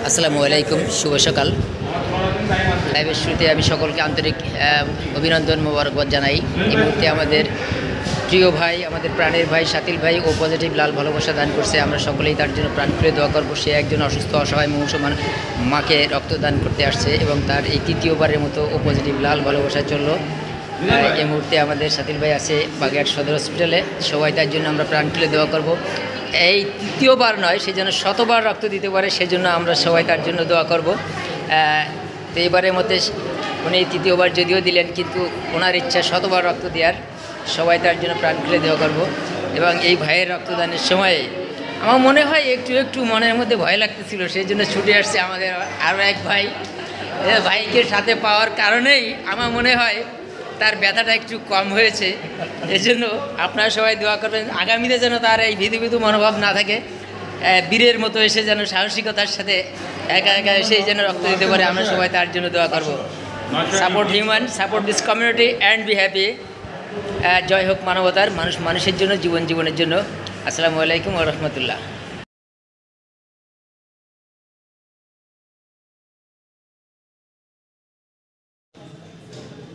আসসালামু আলাইকুম, শুভ সকাল। লাইভের শুরুতে আমি সকলকে আন্তরিক অভিনন্দন মোবারকবাদ জানাই। এই মুহূর্তে আমাদের প্রিয় ভাই, আমাদের প্রাণের ভাই শাকিল ভাই ও পজিটিভ লাল ভালোবাসা দান করছে। আমরা সকলেই তার জন্য প্রাণ খুলে দোয়া করবো। সে একজন অসুস্থ অসহায় মুমূর্ষু মাকে রক্তদান করতে আসছে এবং তার এই তৃতীয়বারের মতো ও পজিটিভ লাল ভালোবাসা চললো। এই মুহূর্তে আমাদের শাকিল ভাই আছে বাগেরহাট সদর হসপিটালে। সবাই তার জন্য আমরা প্রাণ খুলে দোয়া করব। এই তৃতীয়বার নয়, সে যেন শতবার রক্ত দিতে পারে, সেজন্য আমরা সবাই তার জন্য দোয়া করব। তো এবারের মধ্যে উনি তৃতীয়বার যদিও দিলেন, কিন্তু ওনার ইচ্ছা শতবার রক্ত দেওয়ার। সবাই তার জন্য প্রাণ খুলে দোয়া করব। এবং এই ভাইয়ের রক্তদানের সময়ে আমার মনে হয় একটু মনের মধ্যে ভয় লাগতেছিল, সেই জন্য ছুটে আসছে আমাদের আরও এক ভাই। ভাইকে সাথে পাওয়ার কারণেই আমার মনে হয় তার ব্যথাটা একটু কম হয়েছে। এজন্য আপনারা সবাই দোয়া করবেন আগামীতে যেন তার এই ভীতু মনোভাব না থাকে, বীরের মতো এসে যেন সাহসিকতার সাথে একা একা এসে যেন রক্ত দিতে পারে। আমরা সবাই তার জন্য দোয়া করব। Support human, support this community and be happy. জয় হোক মানবতার, মানুষের জন্য, জীবনের জন্য। আসসালামু আলাইকুম ওয়া রাহমাতুল্লাহ।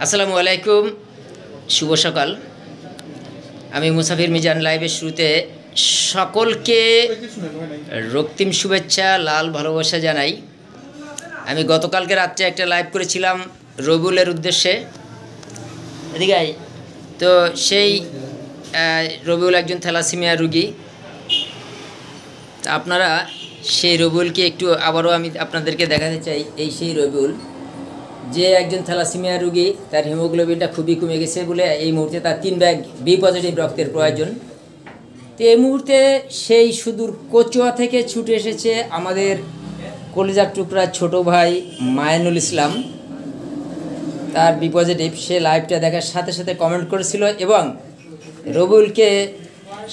আসসালামু আলাইকুম, শুভ সকাল। আমি মুসাফির মিজান লাইভের শুরুতে সকলকে রক্তিম শুভেচ্ছা, লাল ভালোবাসা জানাই। আমি গতকালকে রাত্রে একটা লাইভ করেছিলাম রবিউলের উদ্দেশ্যে। এদিকে তো সেই রবিউল একজন থ্যালাসেমিয়া রোগী। আপনারা সেই রবিউলকে একটু আবারও আমি আপনাদেরকে দেখাতে চাই। এই সেই রবিউল, যে একজন থ্যালাসেমিয়া রোগী, তার হিমোগ্লোবিনটা খুবই কমে গেছে বলে এই মুহূর্তে তার 3 ব্যাগ বি পজিটিভ রক্তের প্রয়োজন। তো এই মুহূর্তে সেই সুদূর কচুয়া থেকে ছুটে এসেছে আমাদের কলিজার টুকরা ছোট ভাই মায়ানুল ইসলাম। তার বি পজিটিভ। সে লাইভটা দেখার সাথে সাথে কমেন্ট করেছিল এবং রবিউলকে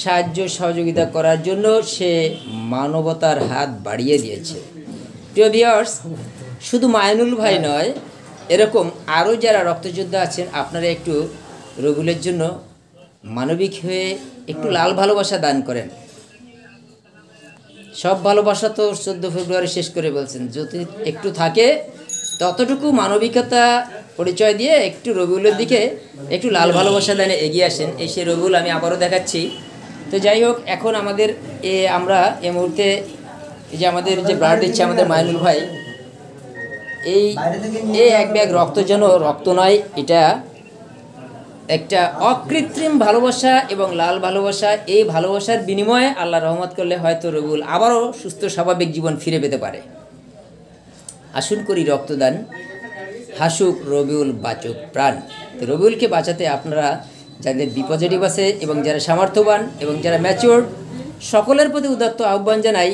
সাহায্য সহযোগিতা করার জন্য সে মানবতার হাত বাড়িয়ে দিয়েছে। প্রিয় ভিউয়ার্স, শুধু মায়ানুল ভাই নয়, এরকম আরও যারা রক্তযোদ্ধা আছেন, আপনারা একটু রবিউলের জন্য মানবিক হয়ে একটু লাল ভালোবাসা দান করেন। সব ভালোবাসা তো 14 ফেব্রুয়ারি শেষ করে বলছেন, যদি একটু থাকে ততটুকু মানবিকতা পরিচয় দিয়ে একটু রবিউলের দিকে একটু লাল ভালোবাসা দানে এগিয়ে আসেন। এই সে রবিউল আমি আবারও দেখাচ্ছি। তো যাই হোক, এখন আমাদের আমরা এই মুহূর্তে যে আমাদের যে ব্লাড দিচ্ছে আমাদের মায়ানুল ভাই, এই এক ব্যাগ রক্ত যেন রক্ত নয়, এটা একটা অকৃত্রিম ভালোবাসা এবং লাল ভালোবাসা। এই ভালোবাসার বিনিময়ে আল্লাহ রহমত করলে হয়তো রবিউল আবারও সুস্থ স্বাভাবিক জীবন ফিরে পেতে পারে। আসুন করি রক্তদান, হাসুক রবিউল, বাঁচুক প্রাণ। তো রবিউলকে বাঁচাতে আপনারা যাদের বি পজিটিভ আছে এবং যারা সামর্থ্যবান এবং যারা ম্যাচিওর, সকলের প্রতি উদাত্ত আহ্বান জানাই।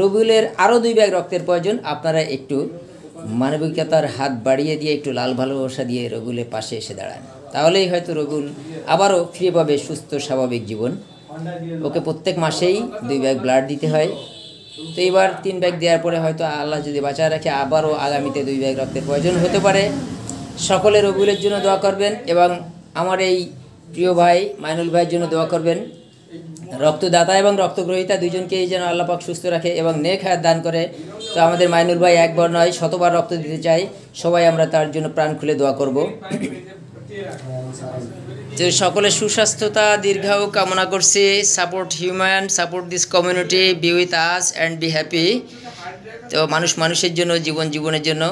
রবিউলের আরও 2 ব্যাগ রক্তের প্রয়োজন। আপনারা একটু মানবিকতার হাত বাড়িয়ে দিয়ে একটু লাল ভালোবাসা দিয়ে রবিউলের পাশে এসে দাঁড়ান, তাহলেই হয়তো রবিউল আবারও ফিরে পাবে সুস্থ স্বাভাবিক জীবন। ওকে প্রত্যেক মাসেই 2 ব্যাগ ব্লাড দিতে হয়। তো এবার 3 ব্যাগ দেওয়ার পরে হয়তো আল্লাহ যদি বাঁচায় রাখে আবারও আগামীতে 2 ব্যাগ রক্তের প্রয়োজন হতে পারে। সকলে রবিউলের জন্য দোয়া করবেন এবং আমার এই প্রিয় ভাই মায়ানুল ভাইয়ের জন্য দোয়া করবেন। রক্তদাতা এবং রক্তগ্রহীতা দুজনকেই যেন আল্লাহ পাক সুস্থ রাখে এবং নেক হায়াত দান করে। তো আমাদের মায়ানুল ভাই একবার নয় শতবার রক্ত দিতে চাই। সবাই আমরা তার জন্য প্রাণ খুলে দোয়া করব। যে সকলের সুস্বাস্থ্যতা দীর্ঘায়ু কামনা করছি। Support human, support this community, B with us and be happy. তো মানুষের জন্য, জীবনের জন্য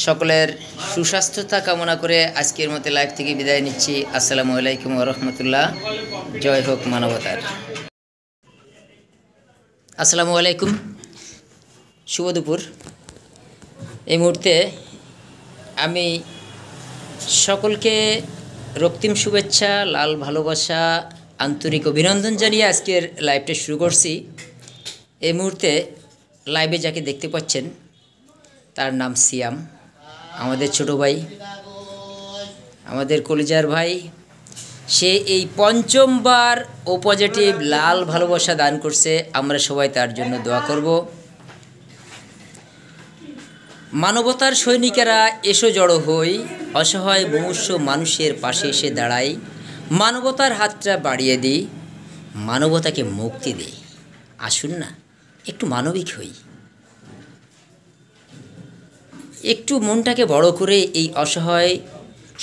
সকলের সুস্বাস্থ্যতা কামনা করে আজকের মতো লাইভ থেকে বিদায় নিচ্ছি। আসসালামু আলাইকুম ওয়া রাহমাতুল্লাহ। জয় হোক মানবতার। আসসালামু আলাইকুম, শুভ দুপুর। এই মুহূর্তে আমি সকলকে রক্তিম শুভেচ্ছা, লাল ভালোবাসা, আন্তরিক অভিনন্দন জানিয়ে আজকের লাইভটা শুরু করছি। এই মুহূর্তে লাইভে যাকে দেখতে পাচ্ছেন তার নাম সিয়াম, আমাদের ছোট ভাই, আমাদের কলিজার ভাই। সে এই 5বার ও পজিটিভ লাল ভালোবাসা দান করছে। আমরা সবাই তার জন্য দোয়া করব। মানবতার সৈনিকেরা এসো জড়ো হই, অসহায় মুমূর্ষ মানুষের পাশে এসে দাঁড়াই, মানবতার হাতটা বাড়িয়ে দিই, মানবতাকে মুক্তি দেই। আসুন না একটু মানবিক হই। একটু মনটাকে বড় করে এই অসহায়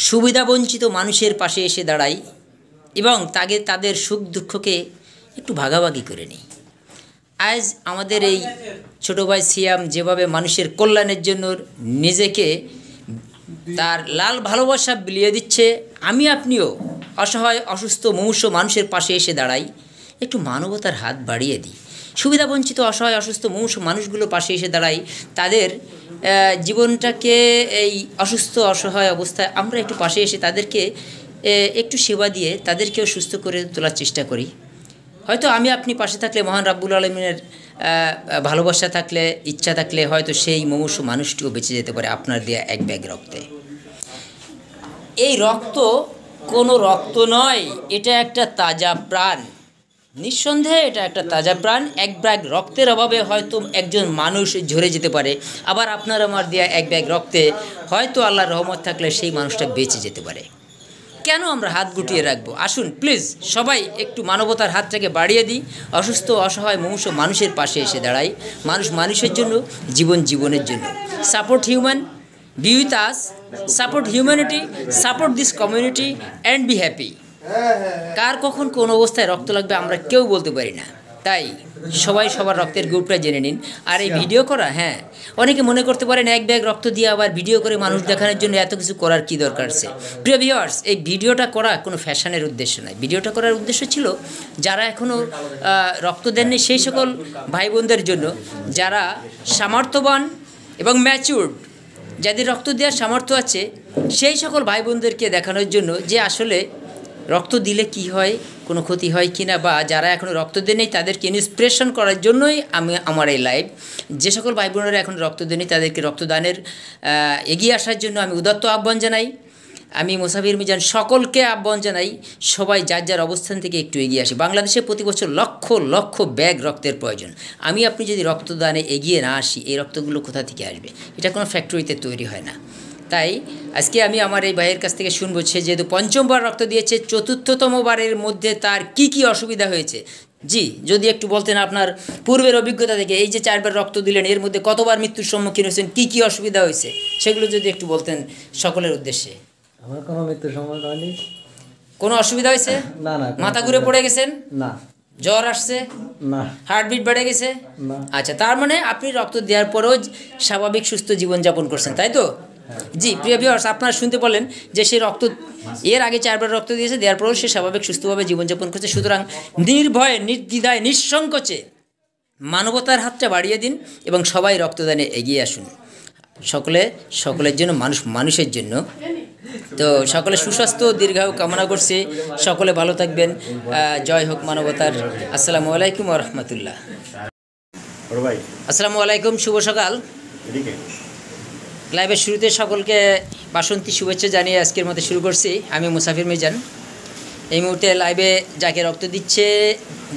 সুবিধাবঞ্চিত মানুষের পাশে এসে দাঁড়াই এবং তাদের সুখ দুঃখকে একটু ভাগাভাগি করে নিই। আজ আমাদের এই ছোটো ভাই সিয়াম যেভাবে মানুষের কল্যাণের জন্য নিজেকে তার লাল ভালোবাসা বিলিয়ে দিচ্ছে, আমি আপনিও অসহায় অসুস্থ মুমূর্ষু মানুষের পাশে এসে দাঁড়াই, একটু মানবতার হাত বাড়িয়ে দিই। সুবিধাবঞ্চিত অসহায় অসুস্থ মুমূর্ষু মানুষগুলোর পাশে এসে দাঁড়াই, তাদের জীবনটাকে এই অসুস্থ অসহায় অবস্থায় আমরা একটু পাশে এসে তাদেরকে একটু সেবা দিয়ে তাদেরকেও সুস্থ করে তোলার চেষ্টা করি। হয়তো আমি আপনি পাশে থাকলে, মহান রাব্বুল আলামিনের ভালোবাসা থাকলে, ইচ্ছা থাকলে হয়তো সেই মুমূর্ষু মানুষটিও বেঁচে যেতে পারে আপনার দেয়া এক ব্যাগ রক্তে। এই রক্ত কোনো রক্ত নয়, এটা একটা তাজা প্রাণ। নিঃসন্দেহে এটা একটা তাজা প্রাণ। এক ব্যাগ রক্তের অভাবে হয়তো একজন মানুষ ঝরে যেতে পারে, আবার আপনার আমার দেয়া এক ব্যাগ রক্তে হয়তো আল্লাহর রহমত থাকলে সেই মানুষটা বেঁচে যেতে পারে। কেন আমরা হাত গুটিয়ে রাখবো? আসুন প্লিজ সবাই একটু মানবতার হাতটাকে বাড়িয়ে দিই, অসুস্থ অসহায় মুমূর্ষু মানুষের পাশে এসে দাঁড়াই। মানুষ মানুষের জন্য, জীবন জীবনের জন্য। Support human, be with us, support humanity, support this community and be happy. কার কখন কোন অবস্থায় রক্ত লাগবে আমরা কেউ বলতে পারি না, তাই সবাই সবার রক্তের গ্রুপটা জেনে নিন। আর এই ভিডিও করা, হ্যাঁ, অনেকে মনে করতে পারেন এক ব্যাগ রক্ত দিয়ে আবার ভিডিও করে মানুষ দেখানোর জন্য এত কিছু করার কী দরকার আছে। প্রিয় ভিউয়ার্স, এই ভিডিওটা করা কোনো ফ্যাশনের উদ্দেশ্য নয়। ভিডিওটা করার উদ্দেশ্য ছিল যারা এখনও রক্ত দেননি সেই সকল ভাই বোনদের জন্য, যারা সামর্থ্যবান এবং ম্যাচিউরড, যাদের রক্ত দেওয়ার সামর্থ্য আছে, সেই সকল ভাই বোনদেরকে দেখানোর জন্য যে আসলে রক্ত দিলে কি হয়, কোনো ক্ষতি হয় কি না, বা যারা এখনও রক্ত দেয়নি তাদেরকে ইন্সপিরেশন করার জন্যই আমি আমার এই লাইভ। যে সকল ভাই বোনেরা এখন রক্ত দেয়নি তাদেরকে রক্তদানের এগিয়ে আসার জন্য আমি উদাত্ত আহ্বান জানাই। আমি মুসাফির মিজান সকলকে আহ্বান জানাই, সবাই যার যার অবস্থান থেকে একটু এগিয়ে আসি। বাংলাদেশে প্রতি বছর লক্ষ লক্ষ ব্যাগ রক্তের প্রয়োজন। আমি আপনি যদি রক্তদানে এগিয়ে না আসি, এই রক্তগুলো কোথা থেকে আসবে? এটা কোনো ফ্যাক্টরিতে তৈরি হয় না। তাই আজকে আমি আমার এই ভাইয়ের কাছ থেকে শুনবো, সে যেহেতু পঞ্চমবার রক্ত দিয়েছে, চতুর্থতম বারের মধ্যে তার কি কি অসুবিধা হয়েছে। জি, যদি একটু বলতেন আপনার পূর্বের অভিজ্ঞতা থেকে, এই যে 4বার রক্ত দিলেন এর মধ্যে কতবার মৃত্যুর সম্মুখীন হয়েছেন, কি কি অসুবিধা হয়েছে, সেগুলো যদি একটু বলতেন সকলের উদ্দেশ্যে। আমার কোনো মৃত্যুর সম্মুখীন হয়নি। কোনো অসুবিধা হয়েছে? না না। মাথা ঘুরে পড়ে গেছেন? না। জ্বর আসছে? না। হার্টবিট বেড়ে গেছে? না। আচ্ছা, তার মানে আপনি রক্ত দেওয়ার পরেও স্বাভাবিক সুস্থ জীবনযাপন করছেন, তাই তো? জি প্রিয় ভিউয়ার্স, আপনারা শুনতে বলেন যে সে রক্ত এর আগে 4বার রক্ত দিয়েছে, দেওয়ার পরেও সে স্বাভাবিক সুস্থভাবে জীবনযাপন করছে। সুতরাং নির্ভয়ে, নির্দ্বিধায়, নিঃসংকোচে মানবতার হাতটা বাড়িয়ে দিন এবং সবাই রক্তদানে এগিয়ে আসুন। সকলের জন্য, মানুষের জন্য। তো সকলে সুস্বাস্থ্য দীর্ঘায়ু কামনা করছি, সকলে ভালো থাকবেন। জয় হোক মানবতার। আসসালামু আলাইকুম ওয়া রাহমাতুল্লাহ। আসসালামু আলাইকুম, শুভ সকাল। লাইভের শুরুতে সকলকে বাসন্তী শুভেচ্ছা জানিয়ে আজকের মতো শুরু করছি। আমি মুসাফির মিজান। এই মুহূর্তে লাইভে যাকে রক্ত দিচ্ছে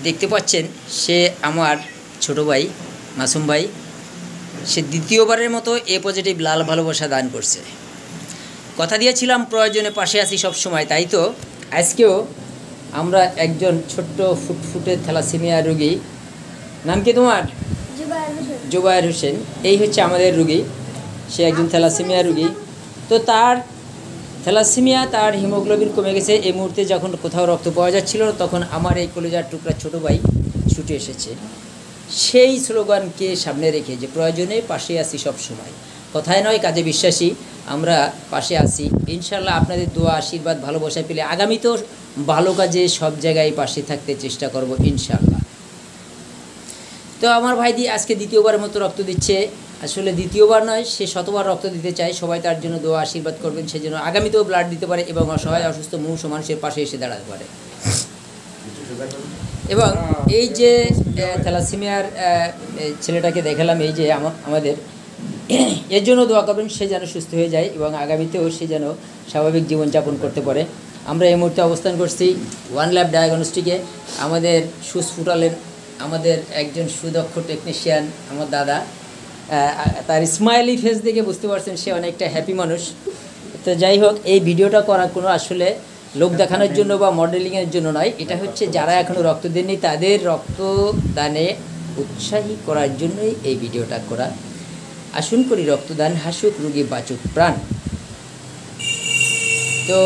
দেখতে পাচ্ছেন, সে আমার ছোট ভাই মাসুম ভাই। সে দ্বিতীয়বারের মতো এ পজিটিভ লাল ভালোবাসা দান করছে। কথা দিয়েছিলাম প্রয়োজনে পাশে আছি সব সময়, তাই তো আজকেও আমরা একজন ছোট্ট ফুটফুটে থ্যালাসেমিয়া রোগী, নাম কি তোমার? জুবায়ের হোসেন। এই হচ্ছে আমাদের রোগী, সে একজন থ্যালাসেমিয়া রোগী। তো তার থ্যালাসেমিয়া, তার হিমোগ্লোবিন কমে গেছে। এই মুহূর্তে যখন কোথাও রক্ত পাওয়া যাচ্ছিল, তখন আমার এই কলেজার টুকরা ছোটো ভাই ছুটে এসেছে সেই স্লোগানকে সামনে রেখে যে প্রয়োজনে পাশে আছি সব সময়। কথায় নয়, কাজে বিশ্বাসী, আমরা পাশে আছি ইনশাল্লাহ। আপনাদের দোয়া, আশীর্বাদ, ভালোবাসা পেলে আগামীতেও ভালো কাজে সব জায়গায় পাশে থাকতে চেষ্টা করব ইনশাল্লাহ। তো আমার ভাইদি আজকে দ্বিতীয়বারের মতো রক্ত দিচ্ছে। আসলে দ্বিতীয়বার নয়, সে শতবার রক্ত দিতে চায়। সবাই তার জন্য দোয়া আশীর্বাদ করবেন, সে যেন আগামীতেও ব্লাড দিতে পারে এবং অসহায় অসুস্থ মুমূর্ষু মানুষের পাশে এসে দাঁড়াতে পারে। এবং এই যে থ্যালাসেমিয়ার ছেলেটাকে দেখালাম, এই যে আমাদের, এর জন্য দোয়া করবেন সে যেন সুস্থ হয়ে যায় এবং আগামীতেও সে যেন স্বাভাবিক জীবনযাপন করতে পারে। আমরা এই মুহূর্তে অবস্থান করছি ওয়ান ল্যাব ডায়াগনস্টিকে। আমাদের সুচ ফুটালেন আমাদের একজন সুদক্ষ টেকনিশিয়ান, আমার দাদা। তার স্মাইলি ফেস দেখে বুঝতে পারছেন সে অনেকটা হ্যাপি মানুষ। তো যাই হোক, এই ভিডিওটা করা কোনো আসলে লোক দেখানোর জন্য বা মডেলিংয়ের জন্য নয়, এটা হচ্ছে যারা এখনও রক্ত দেননি তাদের রক্তদানে উৎসাহী করার জন্যই এই ভিডিওটা করা। আসুন করি রক্তদান, হাসুক রোগী বাঁচুক প্রাণ। তো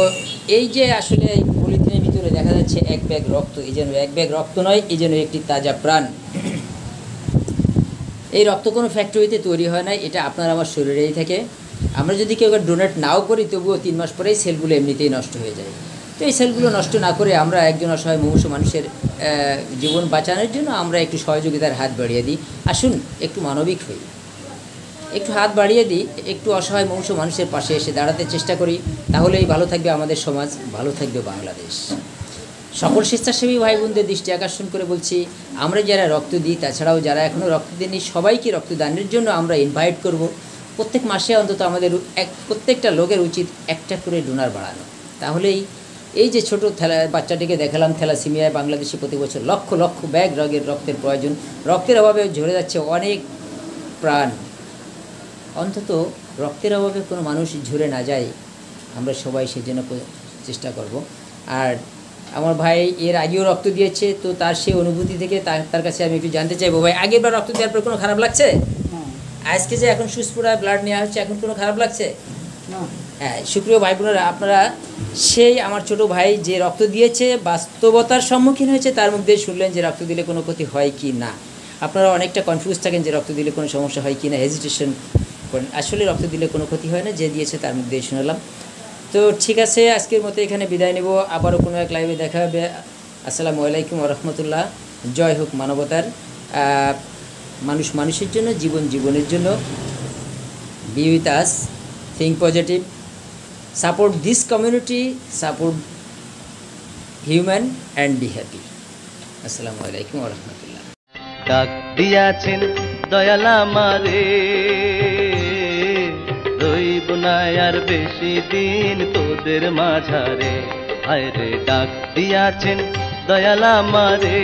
এই যে আসলে পলিথিনের ভিতরে দেখা যাচ্ছে এক ব্যাগ রক্ত, এই যেন এক ব্যাগ রক্ত নয়, এই যেন একটি তাজা প্রাণ। এই রক্ত কোনো ফ্যাক্টরিতে তৈরি হয় না, এটা আপনার আমার শরীরেই থাকে। আমরা যদি কেউ ডোনেট নাও করি তবুও 3 মাস পরেই সেলগুলো এমনিতেই নষ্ট হয়ে যায়। তো এই সেলগুলো নষ্ট না করে আমরা একজন অসহায় মুমূর্ষ মানুষের জীবন বাঁচানোর জন্য আমরা একটু সহযোগিতার হাত বাড়িয়ে দিই। আসুন একটু মানবিক হই, একটু হাত বাড়িয়ে দিই, একটু অসহায় মুমূর্ষ মানুষের পাশে এসে দাঁড়াতে চেষ্টা করি। তাহলেই ভালো থাকবে আমাদের সমাজ, ভালো থাকবে বাংলাদেশ। সকল স্বেচ্ছাসেবী ভাই বোনদের দৃষ্টি আকর্ষণ করে বলছি, আমরা যারা রক্ত দিই, তাছাড়াও যারা এখনও রক্ত দেননি, সবাইকে রক্তদানের জন্য আমরা ইনভাইট করব। প্রত্যেক মাসে অন্তত আমাদের প্রত্যেকটা লোকের উচিত একটা করে ডোনার বাড়ানো। তাহলেই এই যে ছোটো বাচ্চাটিকে দেখালাম, থ্যালাসেমিয়ায় বাংলাদেশে প্রতি বছর লক্ষ লক্ষ ব্যাগ রক্তের প্রয়োজন, রক্তের অভাবে ঝরে যাচ্ছে অনেক প্রাণ। অন্তত রক্তের অভাবে কোনো মানুষ ঝরে না যায়, আমরা সবাই সেজন্য চেষ্টা করব। আর আমার ভাই এর আগেও রক্ত দিয়েছে, তো তার সেই অনুভূতি থেকে তার কাছে আমি একটু জানতে চাইবো, ভাই আগের বার রক্ত দেওয়ার পর কোনো খারাপ লাগছে? আজকে যে এখন সুস্থপুরায় ব্লাড নেওয়া হচ্ছে, এখন কোনো খারাপ লাগছে? হ্যাঁ, সুপ্রিয় ভাই বোনেরা, আপনারা সেই আমার ছোট ভাই যে রক্ত দিয়েছে, বাস্তবতার সম্মুখীন হয়েছে, তার মধ্যে শুনলেন যে রক্ত দিলে কোনো ক্ষতি হয় কি না। আপনারা অনেকটা কনফিউজ থাকেন যে রক্ত দিলে কোনো সমস্যা হয় কি না, হেজিটেশন করেন। আসলে রক্ত দিলে কোনো ক্ষতি হয় না, যে দিয়েছে তার মধ্যেই শুনলাম। তো ঠিক আছে, আজকের মতো এখানে বিদায় নেব, আবারও কোনো এক লাইভে দেখা হবে। আসসালামু আলাইকুম ওয়া রাহমাতুল্লাহ। জয় হোক মানবতার, মানুষ মানুষের জন্য, জীবন জীবনের জন্য। B with us, think positive, support this community, support human and be happy. Assalamu alaikum wa rahmatullah. ডাক দিয়াছেন দয়াল আমারে, রইব না আর বেশি দিন তোদের মাঝারে। হায় রে ডাক দিয়াছেন দয়াল আমারে।